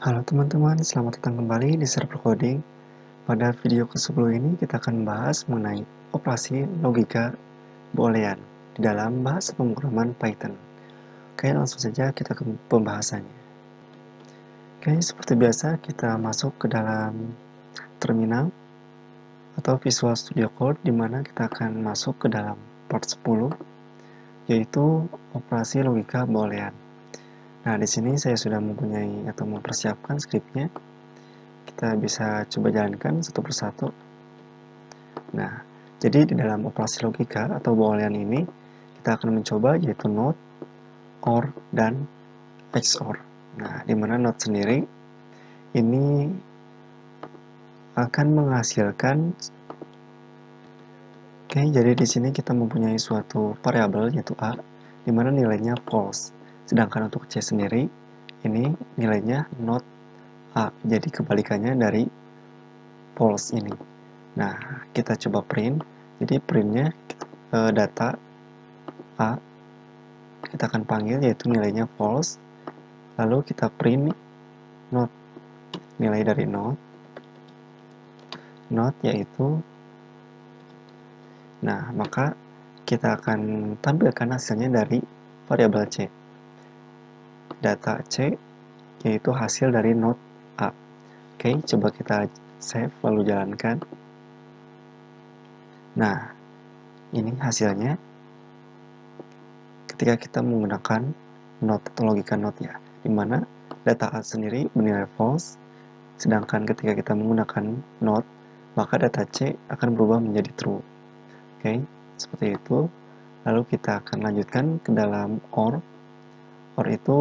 Halo teman-teman, selamat datang kembali di Server Coding. Pada video ke-10 ini kita akan membahas mengenai operasi logika boolean di dalam bahasa pemrograman Python. Oke, langsung saja kita ke pembahasannya. Oke, seperti biasa kita masuk ke dalam terminal atau Visual Studio Code di mana kita akan masuk ke dalam part 10 yaitu operasi logika boolean. Nah, di sini saya sudah mempunyai atau mempersiapkan skripnya. Kita bisa coba jalankan satu persatu. Nah, jadi di dalam operasi logika atau boolean ini, kita akan mencoba yaitu NOT, OR, dan XOR. Nah, di mana NOT sendiri ini akan menghasilkan. Oke, jadi di sini kita mempunyai suatu variabel yaitu A, di mana nilainya false. Sedangkan untuk C sendiri, ini nilainya not A, jadi kebalikannya dari false ini. Nah, kita coba print. Jadi printnya data A, kita akan panggil yaitu nilainya false. Lalu kita print not, nilai dari not yaitu. Nah, maka kita akan tampilkan hasilnya dari variabel C. Data C yaitu hasil dari not A. Oke, coba kita save lalu jalankan. Nah, ini hasilnya ketika kita menggunakan not atau logika not ya, dimana data A sendiri bernilai false, sedangkan ketika kita menggunakan not, maka data C akan berubah menjadi true. Oke, seperti itu. Lalu kita akan lanjutkan ke dalam OR. OR itu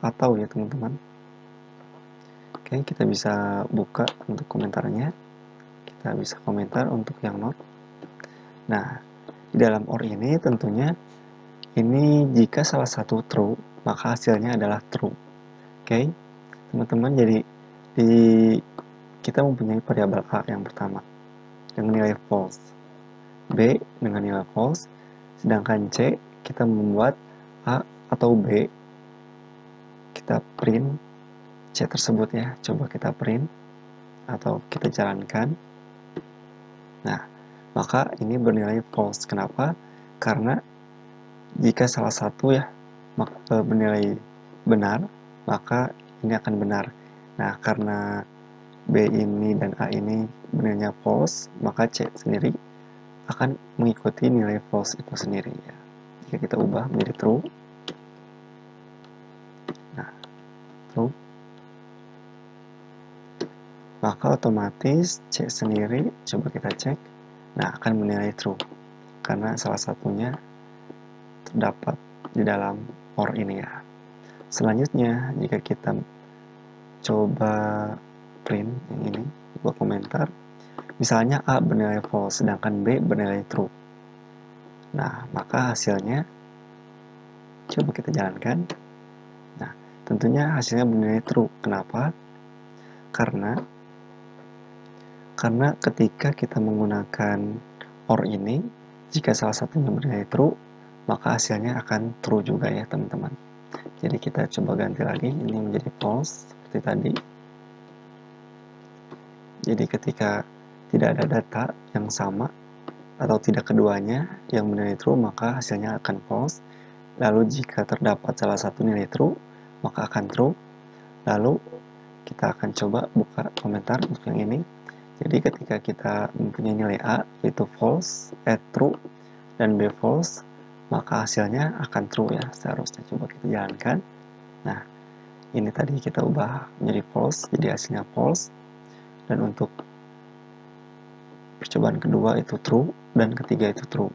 atau ya teman-teman. Oke, kita bisa buka untuk komentarnya. Kita bisa komentar untuk yang not. Nah, di dalam OR ini tentunya ini jika salah satu true, maka hasilnya adalah true. Oke, teman-teman, jadi kita mempunyai variabel A yang pertama dengan nilai false, B dengan nilai false, sedangkan C kita membuat A atau B, kita print C tersebut ya. Coba kita print atau kita jalankan. Nah, maka ini bernilai false. Kenapa? Karena jika salah satu ya bernilai benar, maka ini akan benar. Nah, karena B ini dan A ini bernilainya false, maka C sendiri akan mengikuti nilai false itu sendiri ya. Jika kita ubah menjadi true, nah true, maka otomatis C sendiri, coba kita cek, nah akan menilai true karena salah satunya terdapat di dalam OR ini ya. Selanjutnya, jika kita coba print yang ini, buat komentar, misalnya A bernilai false sedangkan B bernilai true. Nah, maka hasilnya coba kita jalankan. Nah, tentunya hasilnya bernilai true. Kenapa? Karena ketika kita menggunakan OR ini, jika salah satunya bernilai true, maka hasilnya akan true juga ya teman-teman. Jadi kita coba ganti lagi, ini menjadi false seperti tadi. Jadi ketika tidak ada data yang sama atau tidak keduanya yang bernilai true, maka hasilnya akan false. Lalu jika terdapat salah satu nilai true, maka akan true. Lalu kita akan coba buka komentar untuk yang ini. Jadi ketika kita mempunyai nilai A yaitu false, true, dan B false, maka hasilnya akan true ya seharusnya. Coba kita jalankan. Nah, ini tadi kita ubah menjadi false, jadi hasilnya false. Dan untuk percobaan kedua itu true, dan ketiga itu true.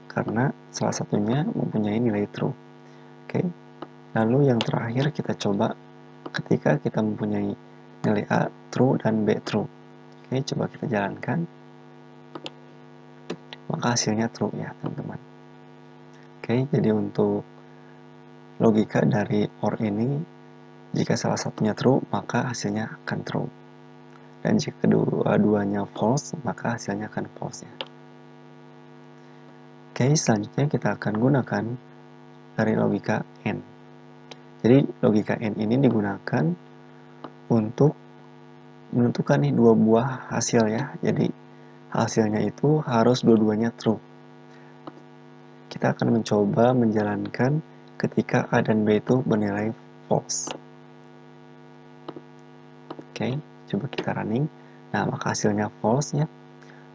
Karena salah satunya mempunyai nilai true. Oke. Lalu yang terakhir kita coba ketika kita mempunyai nilai A true dan B true. Oke, coba kita jalankan. Maka hasilnya true ya, teman-teman. Oke, jadi untuk logika dari OR ini, jika salah satunya true, maka hasilnya akan true. Dan jika kedua-duanya false, maka hasilnya akan false ya. Oke, selanjutnya kita akan gunakan dari logika AND. Jadi logika AND ini digunakan untuk menentukan nih dua buah hasil ya. Jadi hasilnya itu harus dua-duanya true. Kita akan mencoba menjalankan ketika A dan B itu bernilai false. Oke, coba kita running. Nah, maka hasilnya false ya.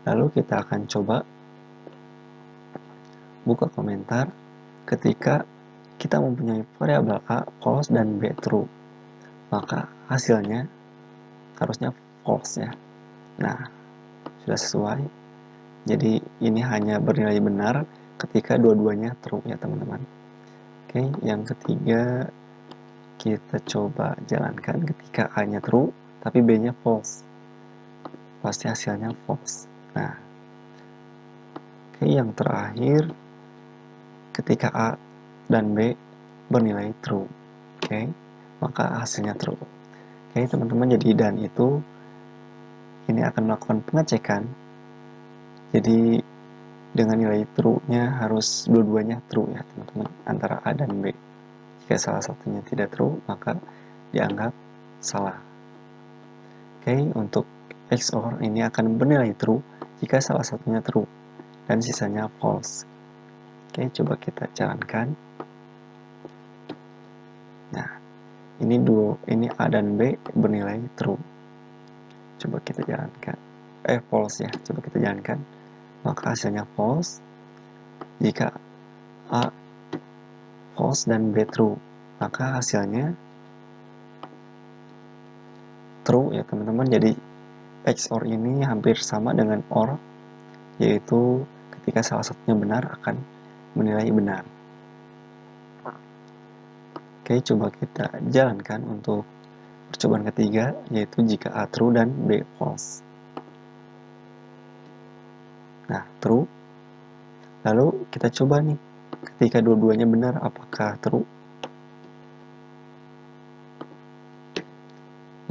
Lalu kita akan coba buka komentar ketika kita mempunyai variabel A false dan B true. Maka hasilnya harusnya false ya. Nah, sudah sesuai. Jadi ini hanya bernilai benar ketika dua-duanya true ya teman-teman. Oke, yang ketiga kita coba jalankan ketika A-nya true tapi B-nya false. Pasti hasilnya false. Nah, oke, yang terakhir ketika A dan B bernilai true. Oke, maka hasilnya true. Oke, teman-teman, jadi dan itu ini akan melakukan pengecekan. Jadi dengan nilai true-nya harus dua-duanya true ya teman-teman, antara A dan B. Jika salah satunya tidak true, maka dianggap salah. Oke, untuk XOR ini akan bernilai true jika salah satunya true dan sisanya false. Oke, coba kita jalankan. Nah, ini A dan B bernilai true. Coba kita jalankan. False ya. Coba kita jalankan. Maka hasilnya false jika A false dan B true. Maka hasilnya true ya teman-teman. Jadi XOR ini hampir sama dengan OR, yaitu ketika salah satunya benar akan menilai benar. Oke, coba kita jalankan untuk percobaan ketiga, yaitu jika A true dan B false. Nah, true. Lalu kita coba nih, ketika dua-duanya benar, apakah true?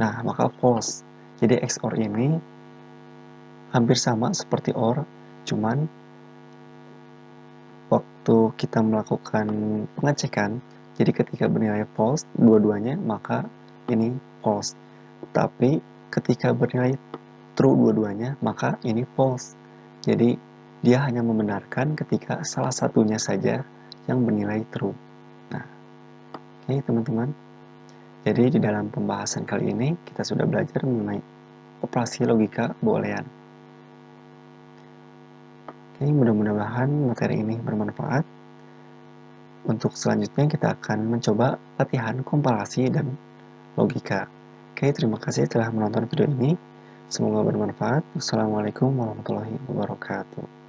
Nah, maka false. Jadi XOR ini hampir sama seperti OR, cuman waktu kita melakukan pengecekan, jadi ketika bernilai false dua-duanya, maka ini false. Tapi ketika bernilai true dua-duanya, maka ini false. Jadi dia hanya membenarkan ketika salah satunya saja yang bernilai true. Nah, oke teman-teman. Jadi di dalam pembahasan kali ini kita sudah belajar mengenai operasi logika boolean. Oke, mudah-mudahan materi ini bermanfaat. Untuk selanjutnya kita akan mencoba latihan komparasi dan logika. Oke, terima kasih telah menonton video ini. Semoga bermanfaat. Wassalamualaikum warahmatullahi wabarakatuh.